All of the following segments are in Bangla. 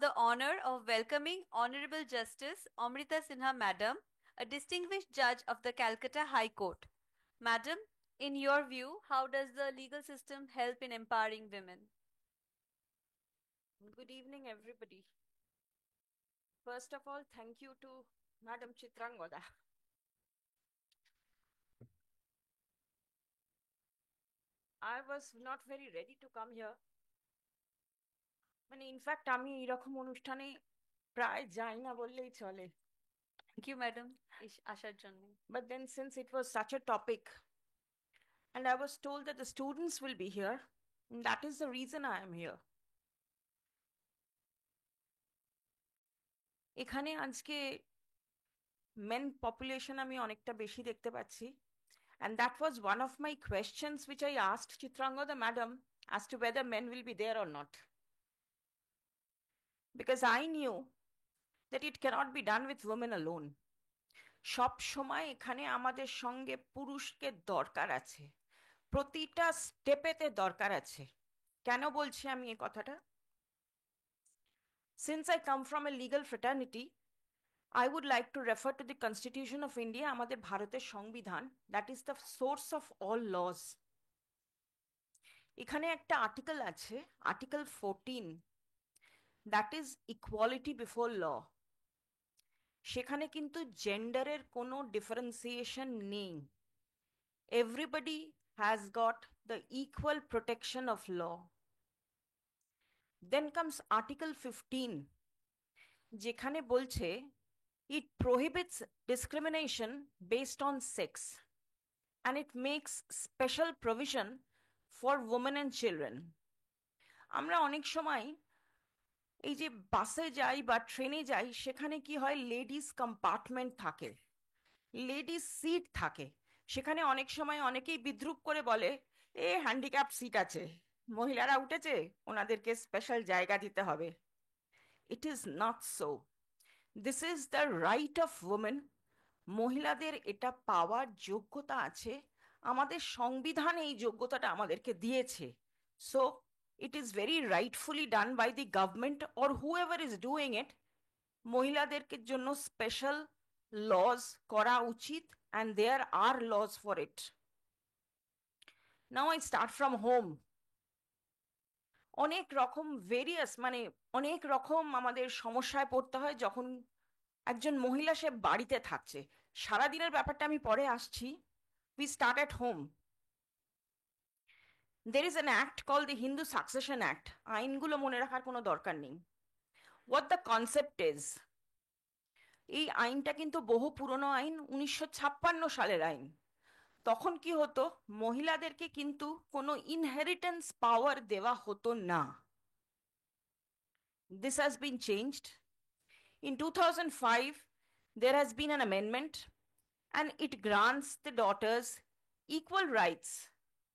the honor of welcoming Honorable Justice Amrita Sinha Madam, a distinguished judge of the Calcutta High Court. Madam, in your view, how does the legal system help in empowering women? Good evening, everybody. First of all, thank you to Madam Chitrangoda. I was not very ready to come here. In fact আমি এরকম অনুষ্ঠানে প্রায় যাই না বললেই চলে। Thank you, Madam. আসার জন্য। But then since it was such a topic and I was told that the students will be here, that is the reason I am here. এখানে আজকে মেন পপুলেশন আমি অনেকটা বেশি দেখতে পাচ্ছি, and that was one of my questions which I asked Chitrangoda madam as to whether men will be there or not, because I knew that it cannot be done with women alone. সব সময় এখানে আমাদের সঙ্গে পুরুষকে দরকার আছে, প্রতিটা স্টেপেতে দরকার আছে। কেন বলছি আমি এই কথাটা? Since I come from a legal fraternity, I would like to refer to the Constitution of India, আমাদের ভারতের সংবিধান, that is the source of all laws. এখানে একটা আর্টিকেল আছে, article 14, that is equality before law. সেখানে কিন্তু জেন্ডারের কোনো ডিফারেন্সিয়েশন নেই। Everybody has got the equal protection of law. Then comes Article 15, যেখানে বলছে it prohibits discrimination based on sex and it makes special provision for women and children. আমরা অনেক সময় এই যে বাসে যাই বা ট্রেনে যাই, সেখানে কি হয়, লেডিস কম্পার্টমেন্ট থাকে, লেডিস সিট থাকে, সেখানে অনেক সময় অনেকেই বিদ্রুপ করে বলে এ হ্যান্ডিক্যাপ সিট আছে, মহিলারা উঠেছে, ওনাদেরকে স্পেশাল জায়গা দিতে হবে। ইট is not so. This is the right of women. মহিলাদের এটা পাওয়ার যোগ্যতা আছে, আমাদের সংবিধান এই যোগ্যতাটা আমাদেরকে দিয়েছে। So it is very rightfully done by the government or whoever is doing it. মহিলাদেরকে জন্য স্পেশাল লজ করা উচিত, and there are laws for it. Now I start from home. অনেক রকম ভেরিয়াস অনেক রকম আমাদের সমস্যায় পড়তে হয় যখন একজন মহিলা সে বাড়িতে থাকছে। সারাদিনের ব্যাপারটা আমি পরে আসছি। We start at home. There is an act called the Hindu Succession Act. আইনগুলো মনে রাখার কোনো দরকার নেই। What the concept is, এই আইনটা কিন্তু বহু পুরনো আইন, 1956 সালের আইন। তখন কি হতো, মহিলাদেরকে কিন্তু কোনো ইনহেরিটেন্স পাওয়ার দেওয়া হতো না। This has been changed. In 2005, there has been an amendment and it grants the daughters equal rights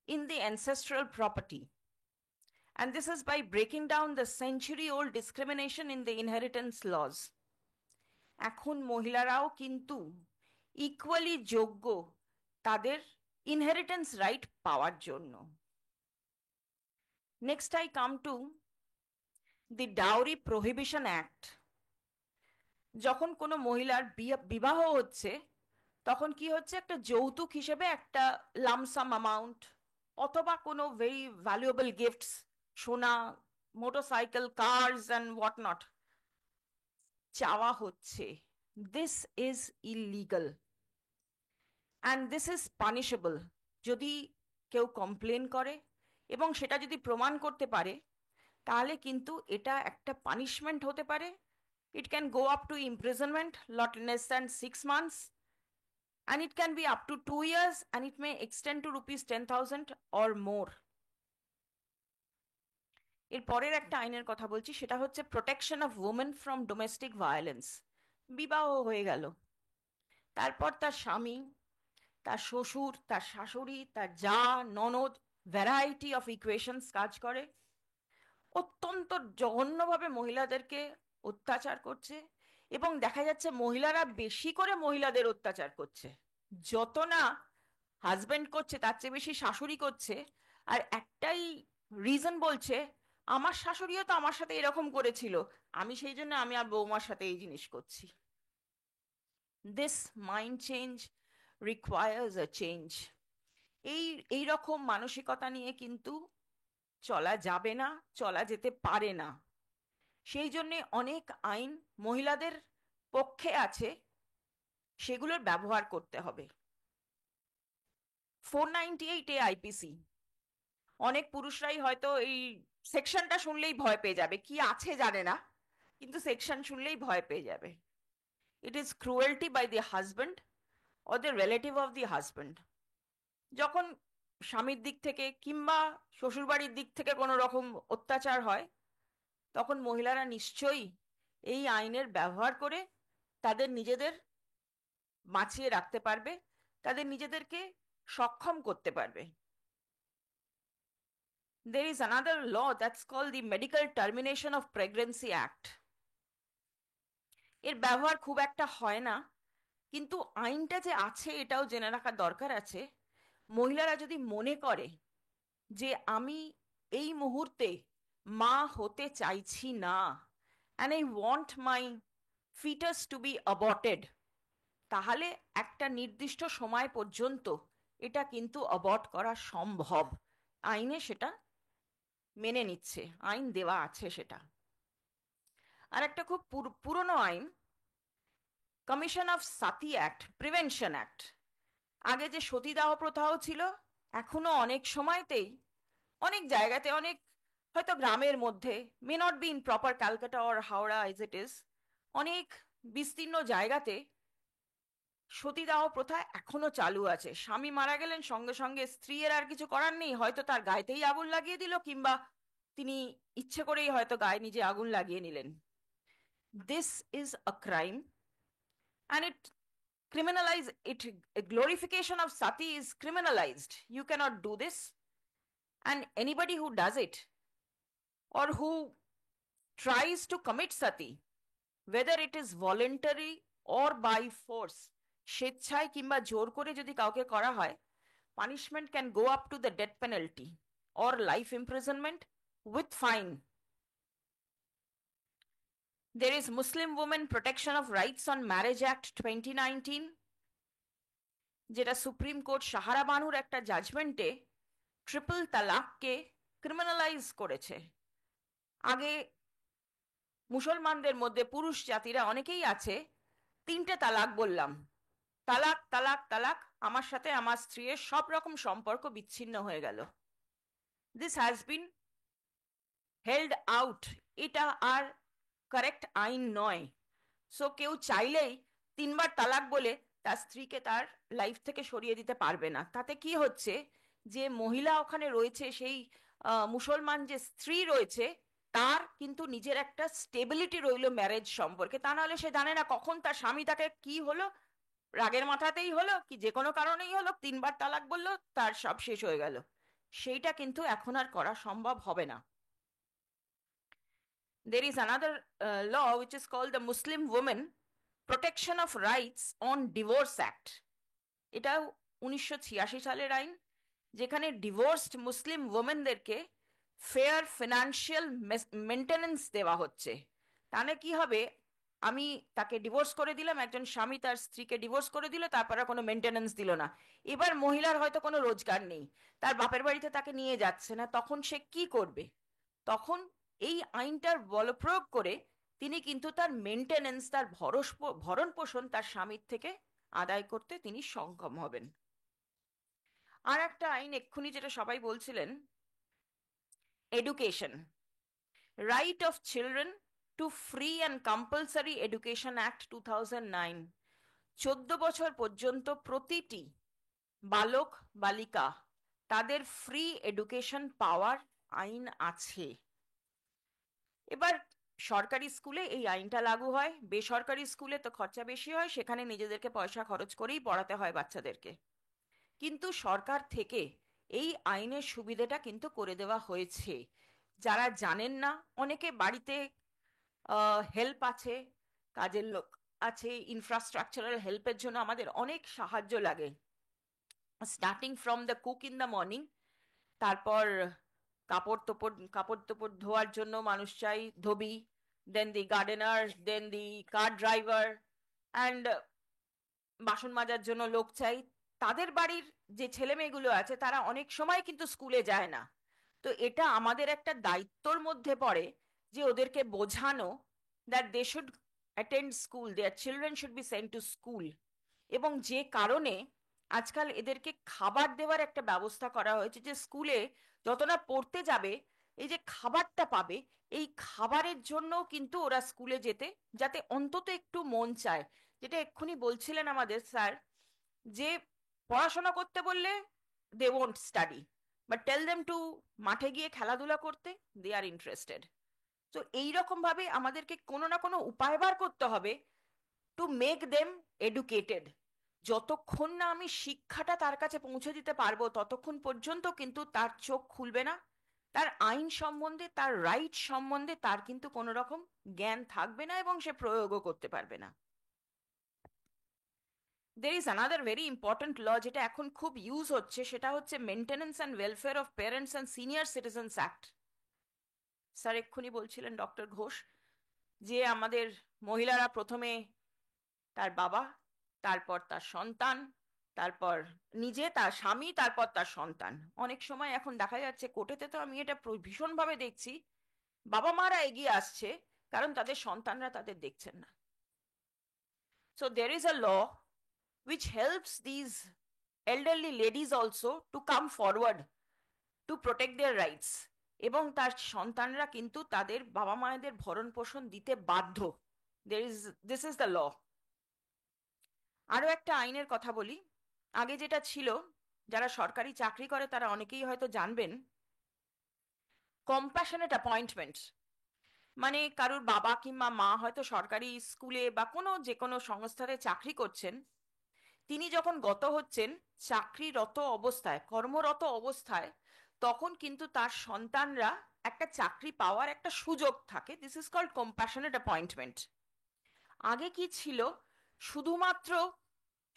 in the ancestral property. And this is by breaking down the century-old discrimination in the inheritance laws. এখন মহিলারাও কিন্তু ইকুয়ালি যোগ্য তাদের ইনহেরিটেন্স রাইট পাওয়ার জন্য। Next I come to the dowry prohibition act. যখন কোনো মহিলার বিবাহ হচ্ছে, তখন কি হচ্ছে, একটা যৌতুক হিসেবে একটা লামসাম অ্যামাউন্ট অথবা কোনো ভেরি ভ্যালুয়েবল গিফটস, সোনা, motorcycle, cars and what not চাওয়া হচ্ছে। This is illegal and this is punishable. যদি কেউ কমপ্লেন করে এবং সেটা যদি প্রমাণ করতে পারে, তাহলে কিন্তু এটা একটা পানিশমেন্ট হতে পারে। It can go up to imprisonment not less than 6 months, and it can be up to 2 years, and it may extend to rupees 10,000 or more. এর পরের একটা আইনের কথা বলছি, সেটা হচ্ছে protection of women from domestic violence. বিবাহ হয়ে গেল, তারপর তার স্বামী, তার শ্বশুর, তার শাশুড়ি, তার জা, ননদ, ভ্যারাইটি অফ ইকুয়েশনস কাজ করে, অত্যন্ত জঘন্যভাবে মহিলাদেরকে অত্যাচার করছে। এবং দেখা যাচ্ছে মহিলারা বেশি করে মহিলাদের অত্যাচার করছে, যত না হাজবেন্ড করছে তার চেয়ে বেশি শাশুড়ি করছে। আর একটাই রিজন বলছে, আমার শাশুড়িও তো আমার সাথে এরকম করেছিল, আমি সেই জন্য আমি আর বৌমার সাথে এই জিনিস করছি। This mind change requires a change. এই এই রকম মানসিকতা নিয়ে কিন্তু চলা যাবে না, চলা যেতে পারে না। সেই জন্যে অনেক আইন মহিলাদের পক্ষে আছে, সেগুলোর ব্যবহার করতে হবে। 498 আইপিসি, অনেক পুরুষরাই হয়তো এই সেকশনটা শুনলেই ভয় পেয়ে যাবে, কি আছে জানে না, কিন্তু সেকশন শুনলেই ভয় পেয়ে যাবে। It is cruelty by the husband or the relative of the husband. যখন স্বামীর দিক থেকে কিংবা শ্বশুরবাড়ির দিক থেকে কোনো রকম অত্যাচার হয়, তখন মহিলারা নিশ্চয়ই এই আইনের ব্যবহার করে তাদের নিজেদের বাঁচিয়ে রাখতে পারবে, তাদের নিজেদেরকে সক্ষম করতে পারবে। There is another law that's called the Medical Termination of Pregnancy Act. এর ব্যবহার খুব একটা হয় না, কিন্তু আইনটা যে আছে এটাও জেনে রাখা দরকার আছে। মহিলারা যদি মনে করে যে আমি এই মুহূর্তে মা হতে চাইছি না, and I want my fetus to be aborted, তাহলে একটা নির্দিষ্ট সময় পর্যন্ত এটা কিন্তু অবর্ট করা সম্ভব। আইনে সেটা মেনে নিচ্ছে, আইন দেওয়া আছে সেটা। আর একটা খুব পুরনো আইন, commission of Sati act, prevention act. আগে যে সতীদাহ প্রথাও ছিল, এখনো অনেক সময়তেই অনেক জায়গাতে, অনেক হয়তো গ্রামের মধ্যে, may not be in proper Calcutta or Howrah as it is, অনেক বিস্তীর্ণ জায়গাতে সতীদাহ প্রথা এখনো চালু আছে। স্বামী মারা গেলেন, সঙ্গে সঙ্গে স্ত্রীর আর কিছু করার নেই, হয়তো তার গায়েতেই আগুন লাগিয়ে দিল, কিংবা তিনি ইচ্ছে করেই হয়তো গায়ে নিজে আগুন লাগিয়ে নিলেন। This is a crime, and it criminalize it. Glorification of sati is criminalized. You cannot do this, and anybody who does it or who tries to commit sati, whether it is voluntary or by force, স্বেচ্ছায় কিংবা জোর করে যদি কাউকে করা হয়, punishment can go up to the death penalty or life imprisonment with fine. There is Muslim Women Protection of Rights on Marriage Act 2019, যেটা সুপ্রিম কোর্ট সাহারা বানুর একটা জাজমেন্টে ট্রিপল তালাককে ক্রিমিনালাইজ করেছে। আগে মুসলমানদের মধ্যে পুরুষ জাতিরা অনেকেই আছে, 3টে তালাক বললাম, তালাক তালাক তালাক, আমার সাথে আমার স্ত্রীর সব রকম সম্পর্ক বিচ্ছিন্ন হয়ে গেল। This has been held out, এটা আর কারেক্ট আইন নয়। সো কেউ চাইলেই 3বার তালাক বলে তার স্ত্রীকে তার লাইফ থেকে সরিয়ে দিতে পারবে না। তাতে কি হচ্ছে, যে মহিলা ওখানে রয়েছে, সেই মুসলমান যে স্ত্রী রয়েছে, তার কিন্তু নিজের একটা স্টেবিলিটি রইল ম্যারেজ সম্পর্কে। তা নাহলে সে জানে না কখন তার স্বামী তাকে কি হলো, রাগের মাথাতেই হলো কি যে কোনো কারণেই হলো, 3বার তালাক বললো, তার সব শেষ হয়ে গেল। সেইটা কিন্তু এখন আর করা সম্ভব হবে না। There is another law which is called the Muslim Women Protection of Rights on Divorce Act. এটা 1986 সালের আইন, যেখানে ডিভোর্সড মুসলিম ওমেনদেরকে ফেয়ার ফিনান্সিয়াল মেনটেনেন্স দেওয়া হচ্ছে। তাহলে কি হবে, আমি তাকে ডিভোর্স করে দিলাম, একজন স্বামী তার স্ত্রীকে ডিভোর্স করে দিল, তারপরে কোনো মেনটেনেন্স দিল না। এবার মহিলার হয়তো কোনো রোজগার নেই, তার বাপের বাড়িতে তাকে নিয়ে যাচ্ছে না, তখন সে কি করবে? তখন এই আইনটার বলপ্রয়োগ করে তিনি কিন্তু তার মেনটেনেন্স, তার ভরণ পোষণ তার স্বামীর থেকে আদায় করতে তিনি সক্ষম হবেন। আর একটা আইন এক্ষুনি যেটা সবাই বলছিলেন, education, right of children to free and compulsory education act 2009। 14 বছর পর্যন্ত প্রতিটি বালক বালিকা তাদের ফ্রি এডুকেশন পাওয়ার আইন আছে। এবার সরকারি স্কুলে এই আইনটা লাগু হয়, বেসরকারি স্কুলে তো খরচা বেশি হয়, সেখানে নিজেদেরকে পয়সা খরচ করেই পড়াতে হয় বাচ্চাদেরকে। কিন্তু সরকার থেকে এই আইনের সুবিধাটা কিন্তু করে দেওয়া হয়েছে। যারা জানেন না, অনেকে বাড়িতে হেল্প আছে, কাজের লোক আছে, ইনফ্রাস্ট্রাকচারাল হেল্পের জন্য আমাদের অনেক সাহায্য লাগে, starting from the cook in the morning, তারপর কাপড় ধোয়ার জন্য মানুষ চাই, ধোবি, then the gardener, then the car driver, and বাসন মাজার জন্য লোক চাই। তাদের বাড়ির যে ছেলে মেয়েগুলো আছে তারা অনেক সময় কিন্তু স্কুলে যায় না। তো এটা আমাদের একটা দায়িত্বর মধ্যে পড়ে যে ওদেরকে বোঝানো that they should attend school, their children should be sent to school. এবং যে কারণে আজকাল এদেরকে খাবার দেওয়ার একটা ব্যবস্থা করা হয়েছে, যে স্কুলে যত না পড়তে যাবে এই যে খাবারটা পাবে, এই খাবারের জন্য কিন্তু ওরা স্কুলে যেতে, যাতে অন্তত একটু মন চায়। যেটা এক্ষুনি বলছিলেন আমাদের স্যার, যে পড়াশোনা করতে বললে they won't study, but tell them to মাঠে গিয়ে খেলাধুলা করতে, দে আর ইন্টারেস্টেড। তো এইরকম ভাবে আমাদেরকে কোনো না কোনো উপায় বার করতে হবে টু মেক দেম এডুকেটেড। যতক্ষণ না আমি শিক্ষাটা তার কাছে পৌঁছে দিতে পারবো ততক্ষণ পর্যন্ত কিন্তু তার চোখ খুলবে না, তার আইন সম্বন্ধে, তার রাইট সম্বন্ধে তার কিন্তু কোনো রকম জ্ঞান থাকবে না এবং সে প্রয়োগও করতে পারবে না। there is another very important law যেটা এখন খুব ইউজ হচ্ছে, সেটা হচ্ছে maintenance and welfare of parents and senior citizens act. Sir এক্ষুনি বলছিলেন ডক্টর ঘোষ যে আমাদের মহিলারা প্রথমে তার বাবা, তারপর তার সন্তান, তারপর নিজে, তার স্বামী, তারপর তার সন্তান। অনেক সময় এখন দেখা যাচ্ছে কোর্টেতে, তো আমি এটা ভীষণভাবে দেখছি, বাবা মারা এগিয়ে আসছে কারণ তাদের সন্তানরা তাদের দেখছেন না। So there is a law which helps these elderly ladies also to come forward to protect their rights, এবং তার সন্তানরা কিন্তু তাদের বাবা মায়েদের ভরণ পোষণ দিতে বাধ্য। this is the law. আরো একটা আইনের কথা বলি। আগে যেটা ছিল, যারা সরকারি চাকরি করে তারা অনেকেই হয়তো জানবেন, কম্প্যাশনেট অ্যাপয়েন্টমেন্ট, মানে কারুর বাবা কিংবা মা হয়তো সরকারি স্কুলে বা যে কোনো সংস্থাতে চাকরি করছেন, তিনি যখন গত হচ্ছেন চাকরিরত অবস্থায়, কর্মরত অবস্থায়, তখন কিন্তু তার সন্তানরা একটা চাকরি পাওয়ার একটা সুযোগ থাকে। This is called compassionate appointment. আগে কি ছিল, শুধুমাত্র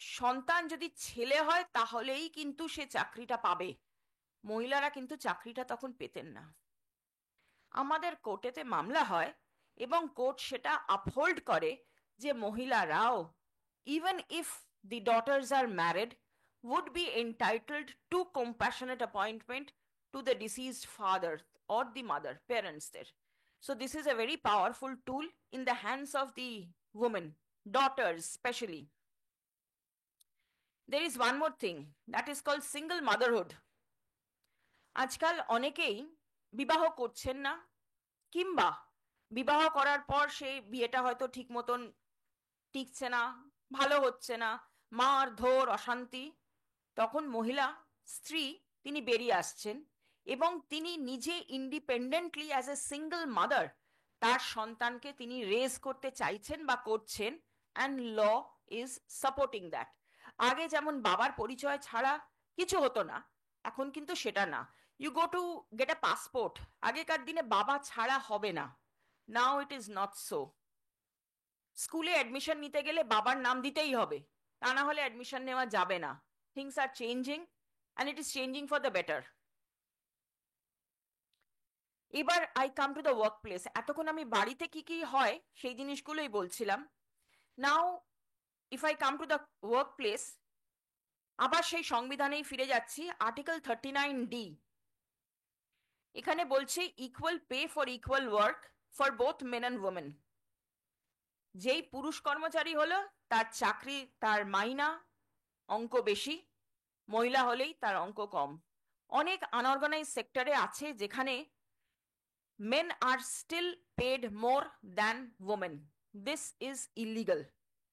সন্তান যদি ছেলে হয় তাহলেই কিন্তু সে চাকরিটা পাবে, মহিলারা কিন্তু চাকরিটা তখন পেতেন না। আমাদের কোর্টেতে মামলা হয় এবং কোর্ট সেটা আপহোল্ড করে যে মহিলারাও, even if the daughters are married, would be entitled to compassionate appointment to the deceased father or the mother, parents there. So this is a very powerful tool in the hands of the women, daughters especially. There is one more thing that is called single motherhood. আজকাল অনেকেই বিবাহ করছেন না, কিংবা বিবাহ করার পর সেই বিয়েটা হয়তো ঠিক মতন টিকছে না, ভালো হচ্ছে না, মার ধর অশান্তি, তখন মহিলা, স্ত্রী, তিনি বেরিয়ে আসছেন এবং তিনি নিজে independently as a single mother তার সন্তানকে তিনি রেজ করতে চাইছেন বা করছেন, and law is supporting that. আগে যেমন বাবার পরিচয় ছাড়া কিছু হতো না, এখন কিন্তু সেটা না। You go to get a passport, আগেকার দিনে বাবা ছাড়া হবে না, now it is not so. স্কুলে অ্যাডমিশন নিতে গেলে বাবার নাম দিতেই হবে, তা না হলে অ্যাডমিশন নেওয়া যাবে না। Things are changing and it is changing for the better. এবার I come to the work place. এতক্ষণ আমি বাড়িতে কি কি হয় সেই জিনিসগুলোই বলছিলাম। Now if I come to the work place, আবার সেই সংবিধানেই ফিরে যাচ্ছি, আর্টিকেল 39D। এখানে বলছে equal pay for equal work for both men and women. যেই পুরুষ কর্মচারী হলো তার চাকরি, তার মাইনা অঙ্ক বেশি, মহিলা হলেই তার অঙ্ক কম। অনেক আনঅর্গানাইজ সেক্টরে আছে যেখানে men are still paid more than women. This is illegal.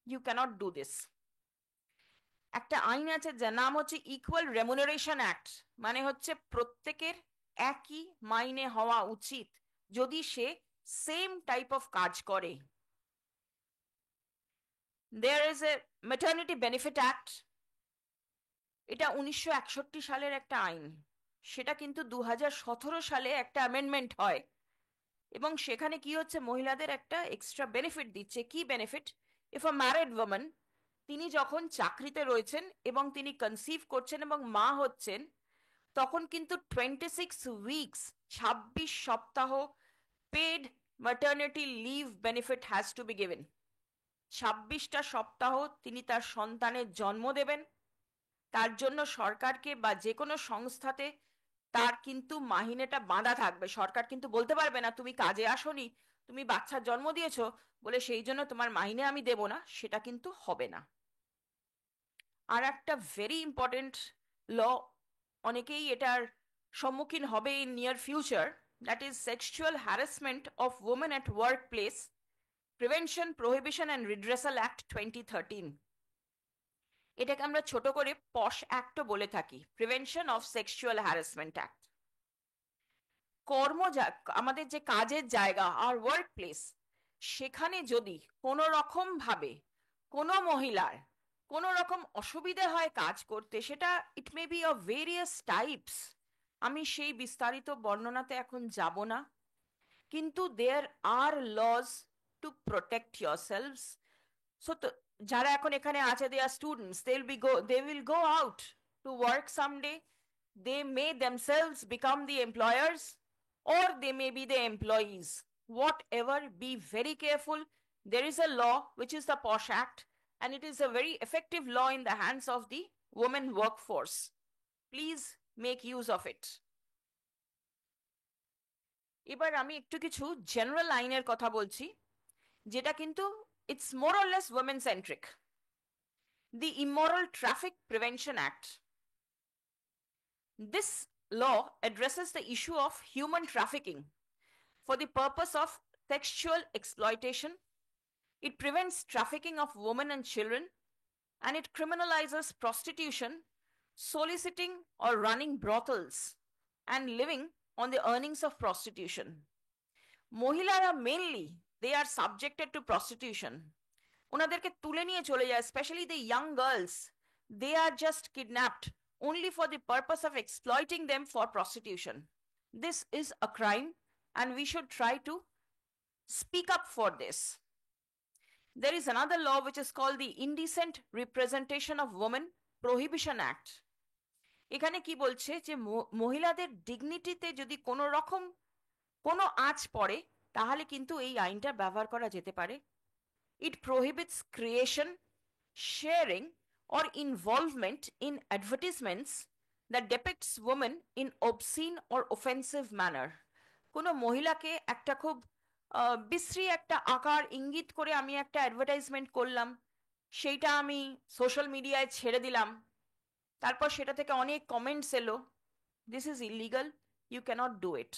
You cannot do this. একটা আইন আছে যার নাম হচ্ছে ইকুয়াল রেমুনারেশন অ্যাক্ট, মানে হচ্ছে প্রত্যেকের একই মাইনে হওয়া উচিত যদি সে সেম টাইপ অফ কাজ করে। There is a maternity benefit act. এটা 1961 সালের একটা আইন, সেটা কিন্তু 2017 সালে একটা অ্যামেন্ডমেন্ট হয় এবং সেখানে কি হচ্ছে, মহিলাদের একটা এক্সট্রা বেনিফিট দিচ্ছে। কি benefit? If a married woman, তিনি যখন চাকরিতে রয়েছেন এবং তিনি কনসিভ করছেন এবং মা হচ্ছেন, তখন কিন্তু 26 উইকস 26 সপ্তাহ paid maternity leave benefit has to be given. 26টা সপ্তাহ তিনি তার সন্তানের জন্ম দেবেন, তার জন্য সরকারকে বা যে কোনো সংস্থাতে তার কিন্তু মাহিনেটা বাঁধা থাকবে। সরকার কিন্তু বলতে পারবে না তুমি কাজে আসোনি, তুমি বাচ্চার জন্ম দিয়েছো বলে সেই জন্য তোমার মাইনে আমি দেব না, সেটা কিন্তু হবে না। আর একটা ভেরি ইম্পর্টেন্ট ল, অনেকেই এটার সম্মুখীন হবে in near future, that is sexual harassment of women at work place prevention prohibition and redressal act 2013। এটাকে আমরা ছোট করে পশ অ্যাক্টও বলে থাকি, prevention of sexual harassment act. আমাদের যে কাজের জায়গা আর ওয়ার্ক প্লেস, সেখানে যদি কোনো রকম ভাবে কোনো মহিলার কোনো রকম অসুবিধে হয় কাজ করতে, সেটা it may be of various types, আমি সেই বিস্তারিত বর্ণনাতে এখন যাব না, কিন্তু there are laws to protect yourselves. So যারা এখন এখানে আছে, they are students, they will go out to work someday, they may themselves become the employers or they may be the employees, whatever. Be very careful. There is a law which is the POSH Act, and it is a very effective law in the hands of the women workforce. Please make use of it. এবার আমি একটু কিছু জেনারেল আইনের কথা বলছি, যেটা কিন্তু it's more or less women centric. The Immoral Traffic Prevention Act. This law addresses the issue of human trafficking for the purpose of sexual exploitation. It prevents trafficking of women and children, and it criminalizes prostitution, soliciting or running brothels, and living on the earnings of prostitution. মহিলারা mainly they are subjected to prostitution. ওনাদেরকে তুলে নিয়ে চলে যায়, specially the young girls, they are just kidnapped only for the purpose of exploiting them for prostitution. This is a crime and we should try to speak up for this. There is another law which is called the Indecent Representation of Women Prohibition Act. এখানে কি বলছে যে মহিলাদের ডিগনিটিতে যদি কোনো রকম কোনো আঁচ পড়ে, তাহলে কিন্তু এই আইনটা ব্যবহার করা যেতে পারে। It prohibits creation, sharing, or involvement in advertisements that depicts women in obscene or offensive manner. কোনো মহিলাকে একটা খুব বিশ্রী একটা আকার ইঙ্গিত করে আমি একটা অ্যাডভার্টাইজমেন্ট করলাম, সেইটা আমি সোশ্যাল মিডিয়ায় ছেড়ে দিলাম, তারপর সেটা থেকে অনেক কমেন্টস এলো, this is illegal, you can't do it.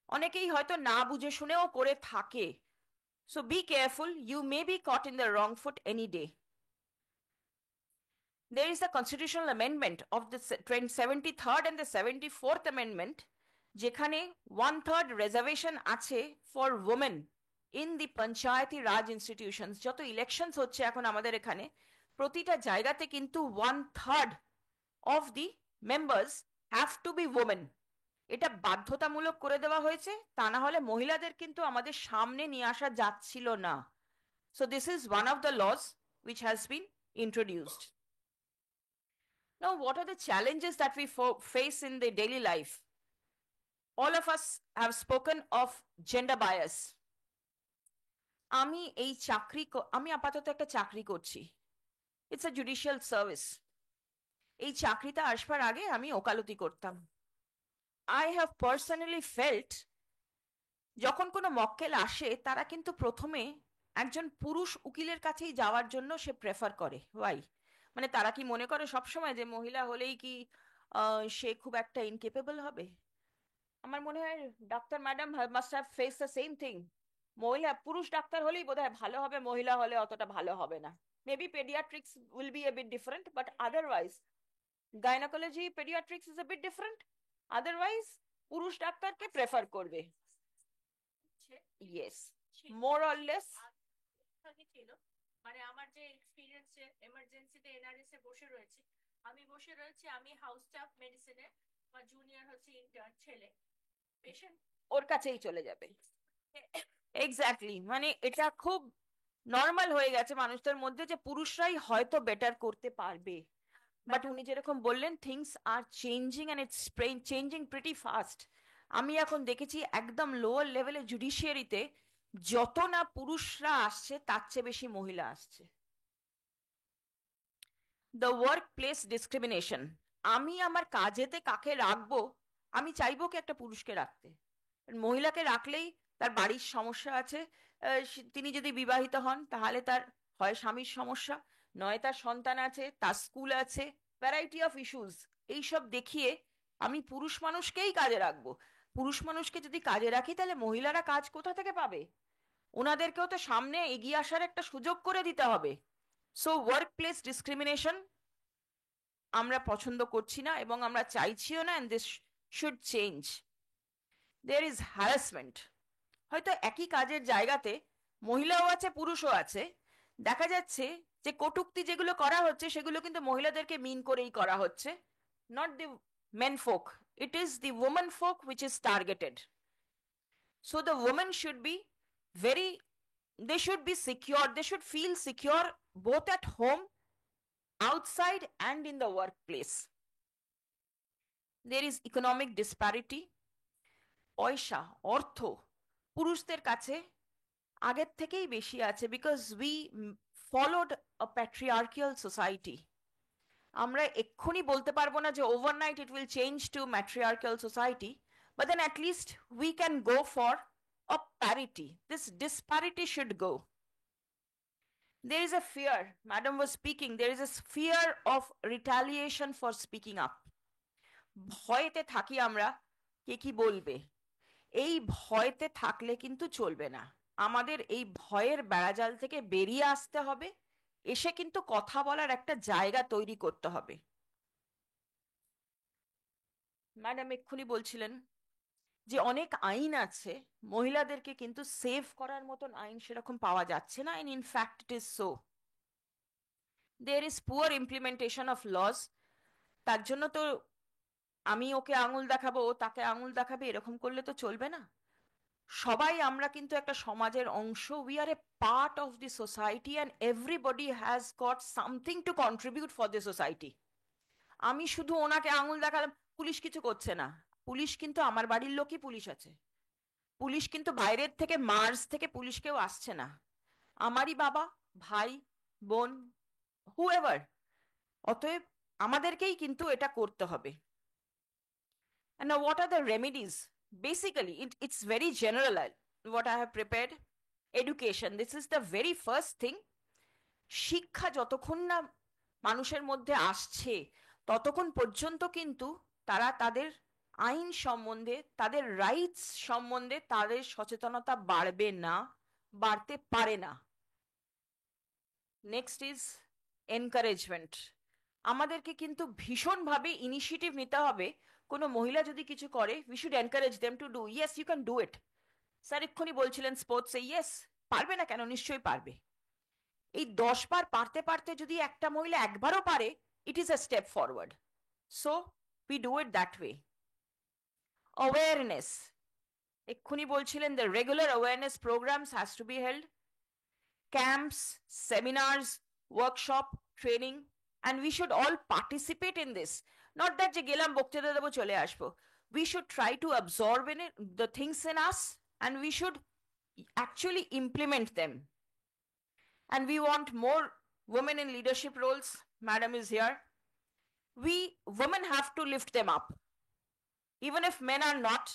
অনেকেই হয়তো না বুঝে শুনেও করে থাকে। So be careful, you may be caught in the wrong foot any day. There is a constitutional amendment of the 73rd and the 74th amendment, যেখানে 1/3 reservation আছে for women in the panchayati raj institutions. যত ইলেকশনস হচ্ছে এখন আমাদের এখানে, প্রতিটা জায়গাতে কিন্তু 1/3 of the members have to be women. এটা বাধ্যতামূলক করে দেওয়া হয়েছে, তা না হলে মহিলাদের কিন্তু আমাদের সামনে নিয়ে আসা যাচ্ছিল না। So this is one of the laws which has been introduced. Now, what are the challenges that we face in the daily life? All of us have spoken of gender bias. আমি আপাতত একটা চাকরি করছি, it's a judicial service. এই চাকরিতে আসবার আগে আমি ওকালতি করতাম। I have personally felt, যখন কোনো মক্কেল আসে তারা কিন্তু প্রথমে একজন পুরুষ উকিলের কাছেই যাওয়ার জন্য সে প্রেফার করে। ওয়াই? মানে তারা কি মনে করে সবসময় যে মহিলা হলেই কি সে খুব একটা ইনকেপেবল হবে? আমার মনে হয় doctor madam must have face the same thing. পুরুষ ডাক্তার হলেই বোধহয় ভালো হবে, মহিলা হলে অতটা ভালো হবে না। Maybe paediatrics will be a bit different, but otherwise gynaecology paediatrics is a bit different. Otherwise পুরুষ ডাক্তারকে প্রেফার করবে। ইয়েস, মোর অর লেস ছিল। মানে আমার যে এক্সপেরিয়েন্স, এমার্জেন্সিতে এনআরএস এ বসে রয়েছে, আমি হাউস স্টাফ মেডিসিনে বা জুনিয়র হচ্ছে ইন্টার্ন ছেলে, পেশেন্ট ওর কাছেই চলে যাবে। এক্স্যাক্টলি, মানে এটা খুব নর্মাল হয়ে গেছে মানুষদের মধ্যে যে পুরুষরাই হয়তো বেটার করতে পারবে। বাট উনি যেরকম বললেন, things are changing and it's changing pretty fast. আমি এখন দেখেছি একদম লোয়ার লেভেলে জুডিশিয়ারিতে যত না পুরুষরা আসছে তার চেয়ে বেশি মহিলা আসছে। দ্য ওয়ার্ক প্লেস ডিসক্রিমিনেশন, আমি আমার কাজেতে কাকে রাখবো, আমি চাইবো কি একটা পুরুষকে রাখতে। মহিলাকে রাখলেই তার বাড়ির সমস্যা আছে, তিনি যদি বিবাহিত হন তাহলে তার হয় স্বামীর সমস্যা, নয় তার সন্তান আছে, তার স্কুল আছে, ভ্যারাইটি অফ ইস্যুস। এইসব দেখিয়ে আমি পুরুষ মানুষকেই কাজে রাখবো। পুরুষ মানুষকে যদি কাজে রাখি তাহলে মহিলারা কাজ কোথা থেকে পাবে? ওনাদেরকেও তো সামনে এগিয়ে আসার একটা সুযোগ করে দিতে হবে। সো ওয়ার্ক প্লেস ডিসক্রিমিনেশন আমরা পছন্দ করছি না এবং আমরা চাইছিও না, and this should change. There is harassment, হয়তো একই কাজের জায়গাতে মহিলাও আছে পুরুষও আছে, দেখা যাচ্ছে যে কটূক্তি যেগুলো করা হচ্ছে সেগুলো কিন্তু মহিলাদেরকে মিন করেই করা হচ্ছে, not the men folk, it is the women folk which is targeted. So the women should be very, they should be secure, they should feel secure both at home, outside and in the workplace. There is economic disparity, পয়সা অর্থ পুরুষদের কাছে আগের থেকেই বেশি আছে, because we followed a patriarchal society. আমরা এক্ষুনি বলতে পারবো না যে overnight it will change to matriarchal society, but then at least we can go for a parity, this disparity should go. There is a fear, madam was speaking, there is a fear of retaliation for speaking up. ভয়েতে থাকি আমরা, কে কি বলবে, এই ভয়তে থাকলে কিন্তু চলবে না। আমাদের এই ভয়ের বেড়াজাল থেকে বেরিয়ে আসতে হবে, এসে কিন্তু কথা বলার একটা জায়গা তৈরি করতে হবে। ম্যাডাম এক্ষুনি বলছিলেন যে অনেক আইন আছে, মহিলাদেরকে কিন্তু সেভ করার মতন আইন সেরকম পাওয়া যাচ্ছে না, in fact it is so. There is poor implementation of laws. তার জন্য তো আমি ওকে আঙুল দেখাবো, ও তাকে আঙুল দেখাবে, এরকম করলে তো চলবে না। সবাই আমরা কিন্তু একটা সমাজের অংশ, we are A part of the society and everybody has got something to contribute for the society. আমি শুধু ওনাকে আঙুল দেখালাম, পুলিশ কিছু করছে না, পুলিশ কিন্তু আমার বাড়ির লোকই পুলিশ আছে, পুলিশ কিন্তু বাইরের থেকে মার্স থেকে পুলিশ কেউ আসছে না, আমারই বাবা, ভাই, বোন, হুএভার। অতএব আমাদেরকেই কিন্তু এটা করতে হবে। And now what are the remedies? Basically it's very general what I have prepared. Education, this is the very first thing. শিক্ষা যতক্ষণ না মানুষের মধ্যে আসছে ততক্ষণ পর্যন্ত কিন্তু তারা তাদের আইন সম্বন্ধে, তাদের রাইটস সম্বন্ধে তাদের সচেতনতা বাড়বে না, বাড়তে পারে না। Next is encouragement. আমাদেরকে কিন্তু ভীষণভাবে ইনিশিয়েটিভ নিতে হবে। কোনো মহিলা যদি কিছু করে, we should encourage them to do, yes you can do it. Sir এক্ষুনি বলছিলেন স্পোর্টসে, ইয়েস, পারবে না কেন, নিশ্চয়ই পারবে। এই 10 বার পারতে পারতে যদি একটা মহিলা একবারও পারে, it is a step forward. So we do it that way. Awareness, এক্ষুনি বলছিলেন the regular awareness programs has to be held, camps, seminars, workshop, training, and we should all participate in this. Not that je gelam বক্তৃতা দেব চলে আসবো, we should try to absorb in it the things in us and we should actually implement them. And we want more women in leadership roles. Madam is here. We women have to lift them up. Even if men are not,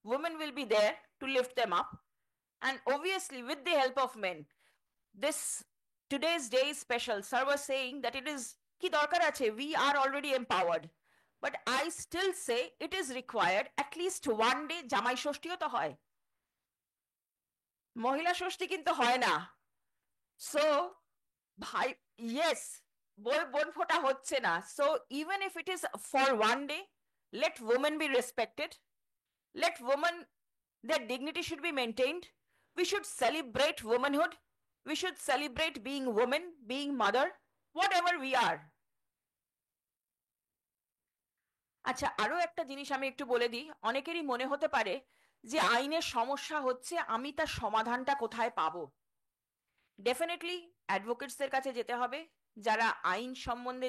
women will be there to lift them up, and obviously with the help of men. This today's day is special. Sir was saying that it is ki dorkar ache, we are already empowered, but I still say it is required at least one day jamai shoshtiyo to hoy, mohila shoshti kintu hoy na, so bhai, yes, bon phota hocche na, so even if it is for one day, let women be respected, let women, their dignity should be maintained. We should celebrate womanhood, we should celebrate being woman, being mother, whatever we are. আচ্ছা, আরো একটা জিনিস আমি একটু বলে দিই। অনেকেরই মনে হতে পারে যে আইনের সমস্যা হচ্ছে, আমি তার সমাধানটা কোথায় পাবো। ডেফিনেটলি অ্যাডভোকেটসদের কাছে যেতে হবে, যারা আইন সম্বন্ধে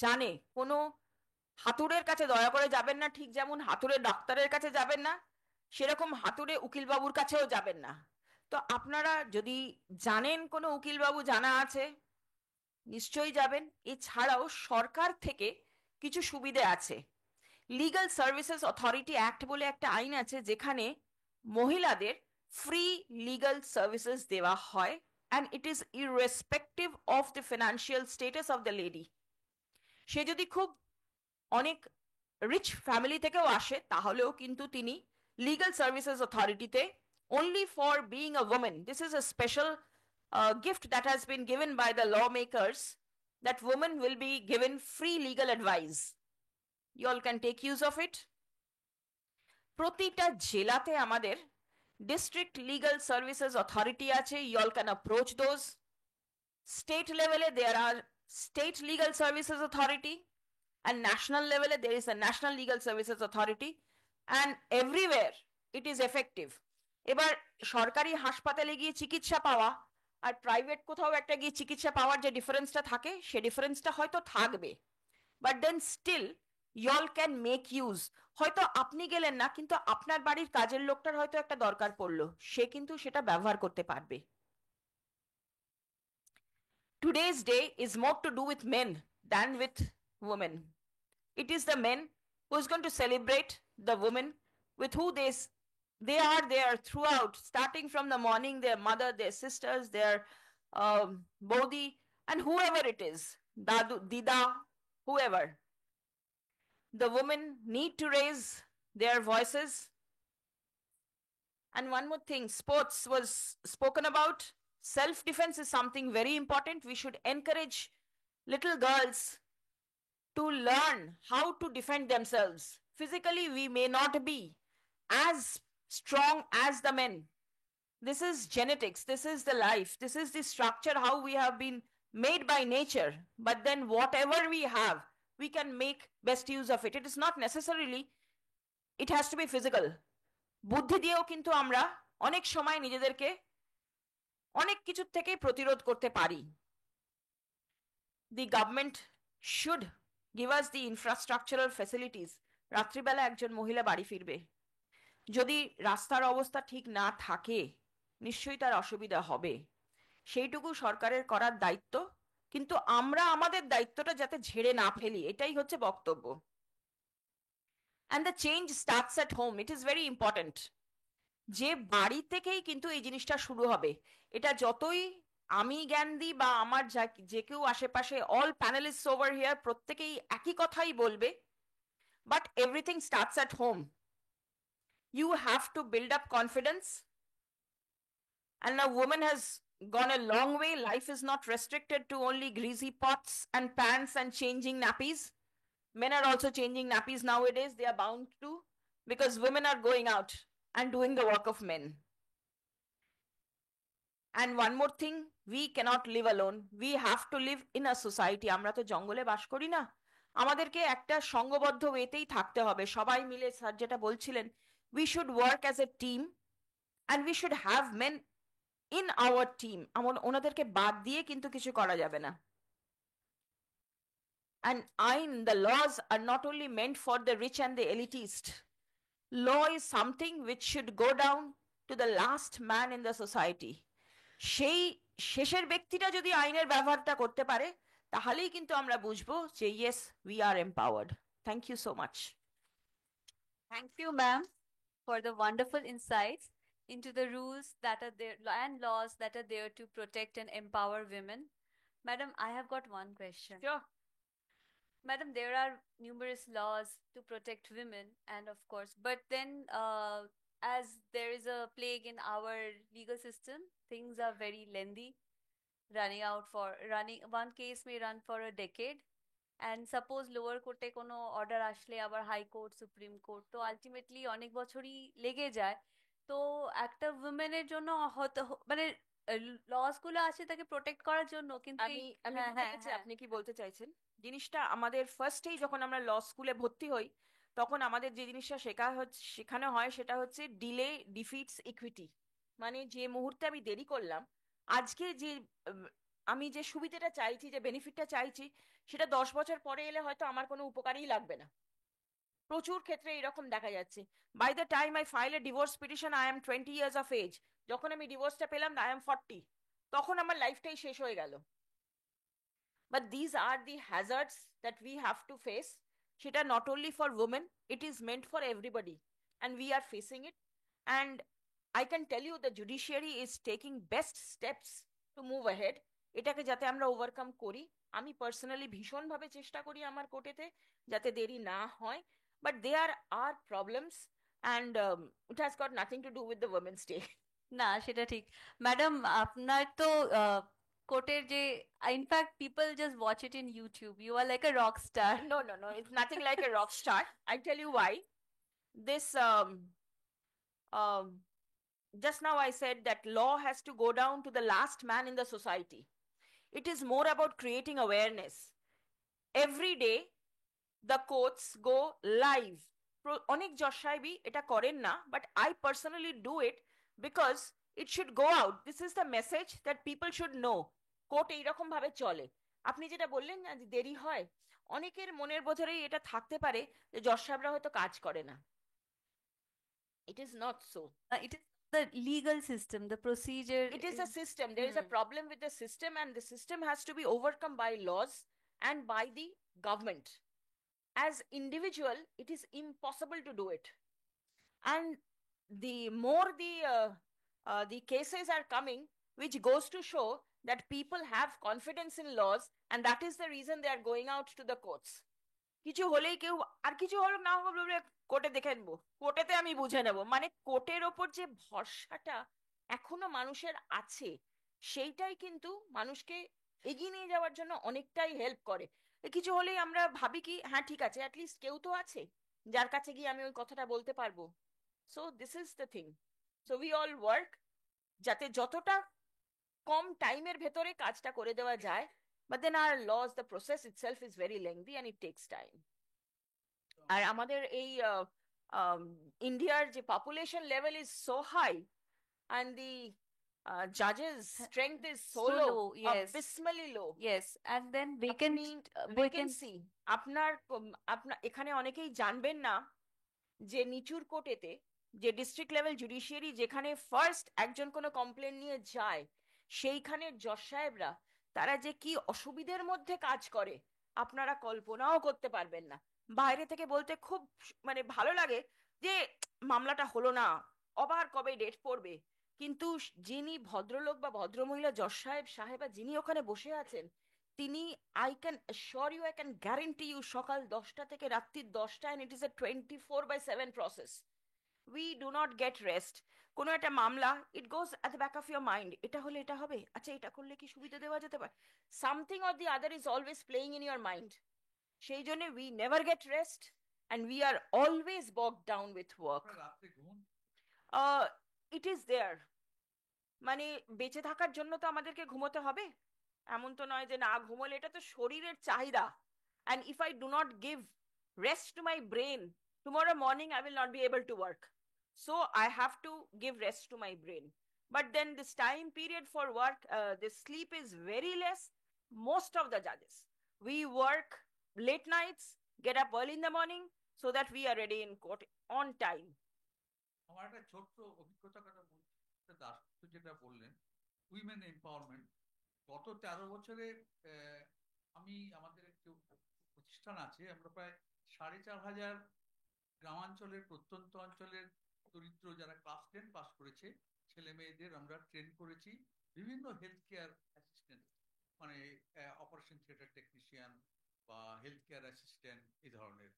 জানে। কোনো হাতুড়ের কাছে দয়া করে যাবেন না, ঠিক যেমন হাতুড়ের ডাক্তারের কাছে যাবেন না, সেরকম হাতুড়ে উকিলবাবুর কাছেও যাবেন না। তো আপনারা যদি জানেন কোনো উকিলবাবু জানা আছে, নিশ্চয়ই যাবেন। এছাড়াও সরকার থেকে কিছু সুবিধে আছে। লিগাল সার্ভিসেস অথরিটি অ্যাক্ট বলে একটা আইন আছে, যেখানে মহিলাদের ফ্রি লিগাল সার্ভিসেস দেওয়া হয়, and it is irrespective of the financial status of the lady. সে যদি খুব অনেক রিচ ফ্যামিলি থেকেও আসে, তাহলেও কিন্তু তিনি লিগাল সার্ভিসেস অথরিটিতে, only for being a woman, this is a special gift that has been given by the lawmakers, that women will be given free legal advice. You all can take use of it. প্রতিটা জেলাতে আমাদের ডিস্ট্রিক্ট লিগাল সার্ভিসেস অথরিটি আছে, you all can approach those. State level there are state legal services authority, and national level there is a national legal services authority, and everywhere it is effective. এবার সরকারি হাসপাতালে গিয়ে চিকিৎসা পাওয়া আর প্রাইভেট কোথাও একটা গিয়ে চিকিৎসা পাওয়ার যে ডিফারেন্সটা থাকে, সে ডিফারেন্সটা হয়তো থাকবে, but then still y'all can make use. হয়তো আপনি গেলেন না, কিন্তু আপনার বাড়ির কাজের লোকটার হয়তো একটা দরকার পড়লো, সে কিন্তু সেটা ব্যবহার করতে পারবে। Today's day is more to do with men than with women. It is the men who is going to celebrate the women with who they are there throughout, starting from the morning, their mother, their sisters, their bodhi, and whoever it is, dadu, dida, whoever. The women need to raise their voices. And one more thing, sports was spoken about. Self defense is something very important. We should encourage little girls to learn how to defend themselves. Physically, we may not be as strong as the men. This is genetics, this is the life, this is the structure, how we have been made by nature. But then whatever we have, we can make best use of it. It is not necessarily, it has to be physical. বুদ্ধি দিয়েও কিন্তু আমরা অনেক সময় নিজেদেরকে অনেক কিছুর থেকে প্রতিরোধ করতে পারি। The government should give us the infrastructural facilities. রাত্রিবেলা একজন মহিলা বাড়ি ফিরবে, যদি রাস্তার অবস্থা ঠিক না থাকে, নিশ্চয়ই তার অসুবিধা হবে। সেইটুকু সরকারের করার দায়িত্ব, কিন্তু আমরা আমাদের দায়িত্বটা যাতে ঝেড়ে না ফেলি, এটাই হচ্ছে বক্তব্য। And the change starts at home. It is very important. যে বাড়ি থেকেই কিন্তু এই জিনিসটা শুরু হবে। এটা যতই আমি জ্ঞান দিই বা আমার যে কেউ আশেপাশে, অল প্যানেলিস্ট ওভার হিয়ার, প্রত্যেকেই একই কথাই বলবে, but everything starts at home. You have to build up confidence, and a woman has gone a long way. Life is not restricted to only greasy pots and pans and changing nappies. Men are also changing nappies nowadays. They are bound to, because women are going out and doing the work of men. And one more thing, we cannot live alone. We have to live in a society. আমরা তো জঙ্গলে বাস করি না, আমাদেরকে একটা সঙ্গবদ্ধ ওয়েতেই থাকতে হবে। সবাই মিলে, স্যার যেটা বলছিলেন, we should work as a team, and we should have men in our team. ওনাদেরকে বাদ দিয়ে কিন্তু কিছু করা যাবে না। And the laws are not only meant for the rich and the elitist. Law is something which should go down to the last man in the society. সেই শেষের ব্যক্তিটা যদি আইনের ব্যবহারটা করতে পারে, তাহলেই কিন্তু আমরা বুঝবো যে yes, we are empowered. Thank you so much. Thank you, ma'am, for the wonderful insights into the rules that are there and laws that are there to protect and empower women. Madam, I have got one question. Sure. Madam, there are numerous laws to protect women, and of course, but then as there is a plague in our legal system, things are very lengthy. Running one case may run for a decade, and suppose lower court কোনো order আসলে আবার হাই কোর্ট, সুপ্রিম কোর্ট, তো আলটিমেটলি অনেক বছরই লেগে যায়। তো একটা উইমেনের জন্য হয়তো মানে লস গুলো আছে তাকে প্রোটেক্ট করার জন্য, কিন্তু আপনি কি বলতে চাইছেন? জিনিসটা আমাদের ফার্স্টেই যখন আমরা ল স্কুলে ভর্তি হই, তখন আমাদের যে জিনিসটা শেখানো হয় সেটা হচ্ছে ডিলে ডিফিটস ইকুইটি। মানে যে মুহূর্তে আমি দেরি করলাম, আজকে যে আমি যে সুবিধাটা চাইছি, যে বেনিফিটটা চাইছি, সেটা 10 বছর পরে এলে হয়তো আমার কোনো উপকারই লাগবে না। প্রচুর ক্ষেত্রে এরকম দেখা যাচ্ছে। By the time I file a divorce petition I am 20 years of age, যখন আমি ডিভোর্সটা পেলাম আই এম 40, তখন আমার লাইফটাই শেষ হয়ে গেল। But these are the hazards that we have to face. সেটা not only for women, it is meant for everybody, and we are facing it. And I can tell you the judiciary is taking best steps to move ahead, এটাকে যাতে আমরা ওভারকাম করি। আমি পার্সোনালি ভীষণভাবে চেষ্টা করি আমার কোর্টেতে যাতে দেরি না হয়, but there are problems, and it has got nothing to do with the Women's Day. না, সেটা ঠিক। ম্যাডাম, আপনার তো কোর্টের যে, in fact people just watch it in YouTube, you are like a rock star. No, no, no, it's nothing like a rock star. I tell you why. This um, just now I said that law has to go down to the last man in the society. It is more about creating awareness. Every day the courts go live. অনেক জজ সাহেবই এটা করেন না, but I personally do it because it should go out. This is the message that people should know. Court এইরকম ভাবে চলে। আপনি যেটা বললেন না যে দেরি হয়, অনেকের মনের ভেতরেই এটা থাকতে পারে যে জজ সাহেবরা হয়তো কাজ করে না। It is not so. It is the legal system, the procedure. It is a system. There is a problem with the system, and the system has to be overcome by laws and by the government. As individual, it is impossible to do it. And the more the cases are coming, which goes to show that people have confidence in laws, and that is the reason they are going out to the courts. কিছু হলেই কেউ আর কিছু হলো না হলো কোর্টে দেখে নেবো, কোর্টেতে আমি বুঝে নেব, মানে কোর্টের ওপর যে ভরসাটা এখনো মানুষের আছে, সেইটাই কিন্তু মানুষকে এগিয়ে নিয়ে যাওয়ার জন্য অনেকটাই হেল্প করে। কিছু হলেই আমরা ভাবি কি হ্যাঁ ঠিক আছে, অ্যাটলিস্ট কেউ তো আছে যার কাছে গিয়ে আমি ওই কথাটা বলতে পারবো। So this is the thing. So we all work যাতে যতটা কম টাইমের ভেতরে কাজটা করে দেওয়া যায়, but then our laws, the process itself is very lengthy and it takes time. আর আমাদের এই ইন্ডিয়ার যে population level is so high, and the judges strength is so So low, low, yes. abysmally low. Yes, and then vacancy আপনার আপনার এখানে অনেকেই জানবেন না যে নিচুর কোর্টেতে যে ডিস্ট্রিক্ট লেভেল জুডিশিয়ারি যেখানে ফার্স্ট একজন কোনো কমপ্লেন নিয়ে যায়, সেইখানে জজ সাহেবরা তারা যে কি অসুবিধের মধ্যে কাজ করে আপনারা কল্পনাও করতে পারবেন না। বাইরে থেকে বলতে খুব মানে ভালো লাগে যে মামলাটা হলো না, আবার কবে ডেট পড়বে, কিন্তু যিনি ভদ্রলোক বা ভদ্রমহিলা জজ সাহেবা যিনি ওখানে বসে আছেন, তিনি I can assure you, I can guarantee you, সকাল 10টা থেকে রাত্রি 10টা, and it is a 24/7 process. We do not get rest. কোনো একটা মামলা, it goes at the back of your mind, এটা হলে এটা হবে, আচ্ছা এটা করলে কি সুবিধা দেওয়া যেতে পারে, something or the other is always playing in your mind. সেই জন্য we never get rest, and we are always bogged down with work. It is there, মানে বেঁচে থাকার জন্য তো আমাদেরকে ঘুমোতে হবে, এমন তো নয় যে না ঘুমোলে, এটা তো শরীরের চাহিদা। and if I do not give rest to my brain, tomorrow morning I will not be able to work. So I have to give rest to my brain. But then this time period for work, the sleep is very less. Most of the judges, we work late nights, get up early in the morning so that we are ready in court on time. আমার একটা ছোট্ট অভিজ্ঞতার কথা বলছি, দাসত্ব যেটা বললেন, উইমেন এম্পাওয়ারমেন্ট, গত 13 বছরে আমি আমাদের একটি প্রতিষ্ঠান আছে, আমরা প্রায় 4,500 গ্রামাঞ্চলের প্রত্যন্ত অঞ্চলের দরিদ্র যারা ক্লাস 10 পাস করেছে ছেলে মেয়েদের আমরা ট্রেন করেছি বিভিন্ন হেলথ কেয়ার অ্যাসিস্ট্যান্ট, মানে অপারেশন থিয়েটার টেকনিশিয়ান বা হেলথ কেয়ার অ্যাসিস্ট্যান্ট এই ধরনের।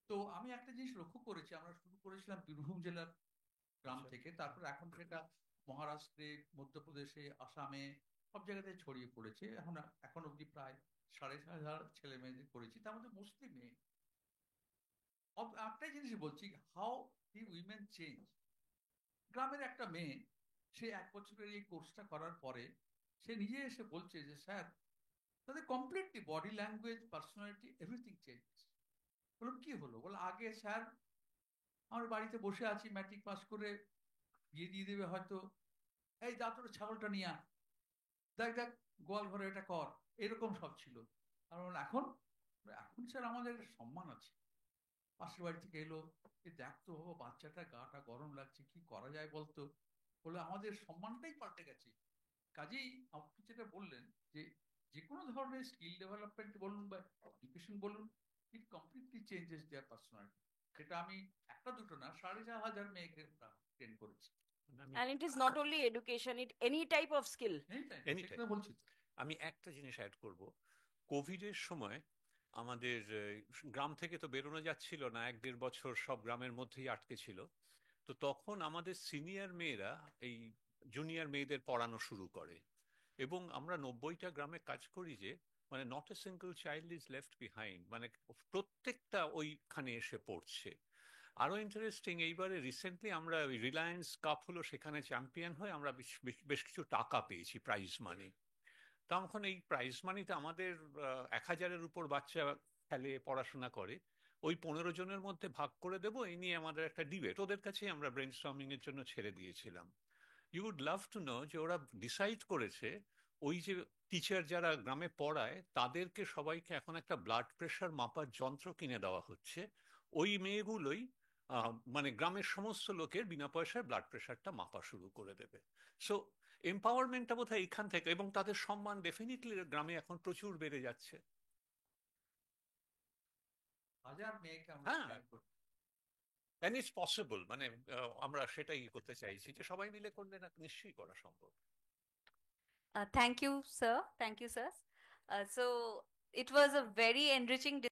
তো আমি একটা জিনিস লক্ষ্য করেছি, আমরা শুরু করেছিলাম বীরভূম জেলার গ্রাম থেকে, তারপর এখন সেটা মহারাষ্ট্রে, মধ্যপ্রদেশে, আসামে সব জায়গাতে ছড়িয়ে পড়েছে। এখন অবধি প্রায় 7,500 ছেলে মেয়েদের করেছি, তার মধ্যে মুসলিম মেয়ে। একটাই জিনিস বলছি, হাউ দি উইমেন চেঞ্জ। গ্রামের একটা মেয়ে, সে 1 বছরের এই কোর্সটা করার পরে সে নিজে এসে বলছে যে স্যার, তাদের completely body language, personality, everything change. বললাম কি হলো? বলে আগে স্যার আমার বাড়িতে বসে আছি, ম্যাট্রিক পাস করে বিয়ে দিয়ে দেবে হয়তো, এই যা তোর ছাগলটা নিয়ে আয়, দেখ দেখ গোয়াল ঘরে এটা কর, এরকম সব ছিল। আর এখন এখন স্যার আমাদের সম্মান আছে, পাশের বাড়ি থেকে এলো, যে দেখ তো বাবা, বাচ্চাটা গাটা গরম লাগছে, কি করা যায় বলতো। বলে আমাদের সম্মানটাই পাল্টে গেছে। কাজেই আপনি যেটা বললেন যে যে কোনো ধরনের স্কিল ডেভেলপমেন্ট বলুন বা এডুকেশন বলুন, ইট কমপ্লিটলি চেঞ্জেস দেয়ার পার্সোনালিটি। সেটা আমি একটা দুটো না, 4,500 মেয়েকে ট্রেন করেছি। And it is not only education, it any type of skill. সেটা বলছি তো। আমি একটা জিনিস অ্যাড করব। কোভিডের সময় আমাদের গ্রাম থেকে তো বেরোনো যাচ্ছিল না, 1-1.5 বছর সব গ্রামের মধ্যেই আটকে ছিল। তো তখন আমাদের সিনিয়র মেয়েরা এই জুনিয়র মেয়েদের পড়ানো শুরু করে, এবং আমরা 90টা গ্রামে কাজ করি যে মানে not a single child is left behind, মানে প্রত্যেকটা ওইখানে এসে পড়ছে। আরো ইন্টারেস্টিং, এইবারে রিসেন্টলি আমরা রিলায়েন্স কাপ হলো, সেখানে চ্যাম্পিয়ন হয়ে আমরা বেশ কিছু টাকা পেয়েছি প্রাইজ মানি। তখন এই প্রাইজ মানিতে আমাদের 1000-এর উপর বাচ্চা খেলে, পড়াশোনা করে, ওই 15 জনের মধ্যে ভাগ করে দেবো এই নিয়ে আমাদের একটা ডিবেট ওদের কাছেই আমরা ব্রেনস্টর্মিং এর জন্য ছেড়ে দিয়েছিলাম। You would love to know যে ওরা ডিসাইড করেছে ওই যে টিচার যারা গ্রামে পড়ায় তাদেরকে সবাইকে এখন একটা ব্লাড প্রেশার মাপার যন্ত্র কিনে দেওয়া হচ্ছে। ওই মেয়েগুলোই মানে গ্রামের সমস্ত লোকের বিনা পয়সায় ব্লাড প্রেশারটা মাপা শুরু করে দেবে। সো এম্পাওয়ারমেন্টটা বোধহয় এখান থেকে, এবং তাদের সম্মান ডেফিনেটলি গ্রামে এখন প্রচুর বেড়ে যাচ্ছে। 1000 মেয়েকে আমরা হ্যাঁ, ট্রেন করি। and it's possible, মানে আমরা সেটাই করতে চাইছি যে সবাই মিলে করলে না নিশ্চয়ই করা সম্ভব। Thank you, sir. Thank you, sir. So it was a very enriching